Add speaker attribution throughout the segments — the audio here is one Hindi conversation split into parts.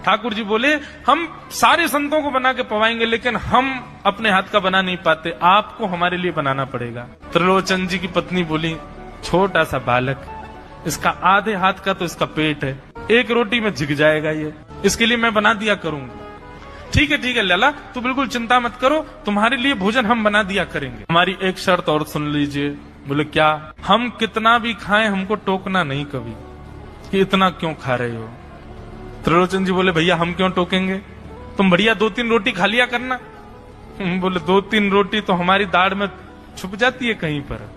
Speaker 1: ठाकुर जी बोले हम सारे संतों को बना के पवाएंगे, लेकिन हम अपने हाथ का बना नहीं पाते, आपको हमारे लिए बनाना पड़ेगा। त्रिलोचन जी की पत्नी बोली, छोटा सा बालक, इसका आधे हाथ का तो इसका पेट है, एक रोटी में झिक जाएगा ये, इसके लिए मैं बना दिया करूंगी। ठीक है लला, तू बिल्कुल चिंता मत करो, तुम्हारे लिए भोजन हम बना दिया करेंगे। हमारी एक शर्त और सुन लीजिए। बोले क्या? हम कितना भी खाएं हमको टोकना नहीं कभी कि इतना क्यों खा रहे हो। त्रिलोचन जी बोले भैया हम क्यों टोकेंगे, तुम बढ़िया 2-3 रोटी खा लिया करना। बोले 2-3 रोटी तो हमारी दाढ़ में छुप जाती है कहीं पर,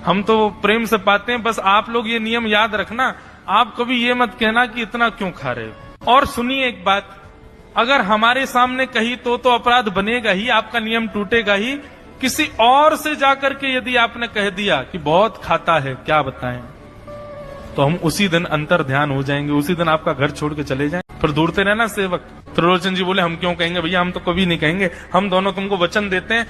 Speaker 1: हम तो प्रेम से पाते हैं। बस आप लोग ये नियम याद रखना, आप कभी ये मत कहना कि इतना क्यों खा रहे हो। और सुनिए एक बात, अगर हमारे सामने कही तो अपराध बनेगा ही, आपका नियम टूटेगा ही। किसी और से जाकर के यदि आपने कह दिया कि बहुत खाता है, क्या बताएं, तो हम उसी दिन अंतर ध्यान हो जाएंगे, उसी दिन आपका घर छोड़ के चले जाएं, फिर दूरते रहना सेवक। त्रिलोचन जी बोले हम क्यों कहेंगे भैया, हम तो कभी नहीं कहेंगे, हम दोनों तुमको वचन देते हैं,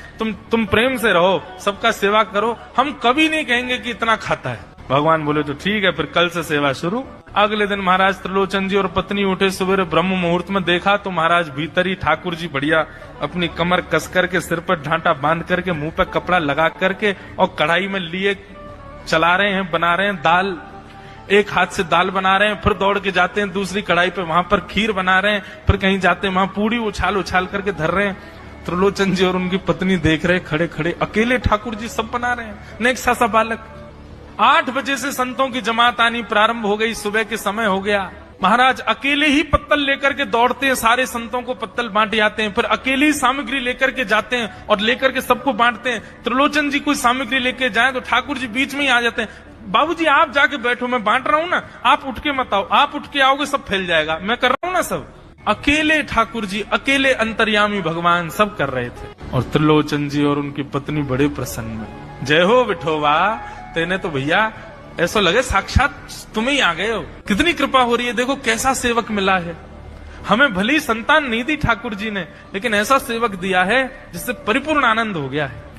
Speaker 1: तुम प्रेम से रहो, सबका सेवा करो, हम कभी नहीं कहेंगे कि इतना खाता है। भगवान बोले तो ठीक है, फिर कल से सेवा शुरू। अगले दिन महाराज त्रिलोचन जी और पत्नी उठे सवेरे ब्रह्म मुहूर्त में, देखा तो महाराज भीतर ही ठाकुर जी बढ़िया अपनी कमर कस करके, सिर पर ढांटा बांध करके, मुंह पर कपड़ा लगा करके और कढ़ाई में लिए चला रहे हैं, बना रहे हैं दाल। एक हाथ से दाल बना रहे हैं, फिर दौड़ के जाते हैं दूसरी कढ़ाई पे, वहां पर खीर बना रहे हैं, फिर कहीं जाते हैं वहां पूड़ी उछाल उछाल करके धर रहे हैं। त्रिलोचन जी और उनकी पत्नी देख रहे खड़े खड़े, अकेले ठाकुर जी सब बना रहे हैं, नेक सा बालक। 8 बजे से संतों की जमात आनी प्रारंभ हो गई, सुबह के समय हो गया। महाराज अकेले ही पत्तल लेकर के दौड़ते हैं, सारे संतों को पत्तल बांट जाते हैं, फिर अकेले ही सामग्री लेकर के जाते हैं और लेकर के सबको बांटते हैं। त्रिलोचन जी कोई सामग्री लेके जाए तो ठाकुर जी बीच में ही आ जाते हैं, बाबूजी आप जाके बैठो, मैं बांट रहा हूं ना, आप उठ के मत आओ, आप उठ के आओगे सब फैल जाएगा, मैं कर रहा हूं ना सब। अकेले ठाकुर जी, अकेले अंतर्यामी भगवान सब कर रहे थे। और त्रिलोचन जी और उनकी पत्नी बड़े प्रसन्न, जय हो विठोबा, तेने तो भैया ऐसा लगे साक्षात तुम ही आ गए हो, कितनी कृपा हो रही है, देखो कैसा सेवक मिला है। हमें भली संतान नहीं दी ठाकुर जी ने, लेकिन ऐसा सेवक दिया है जिससे परिपूर्ण आनंद हो गया है।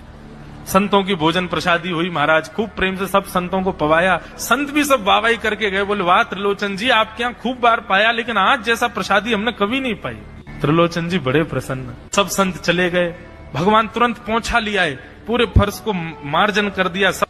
Speaker 1: संतों की भोजन प्रसादी हुई, महाराज खूब प्रेम से सब संतों को पवाया, संत भी सब वाहवाही करके गए, बोले वाह त्रिलोचन जी आपके यहाँ खूब बार पाया, लेकिन आज जैसा प्रसादी हमने कभी नहीं पाई। त्रिलोचन जी बड़े प्रसन्न, सब संत चले गए, भगवान तुरंत पहुंचा लिया है, पूरे फर्श को मार्जन कर दिया, सब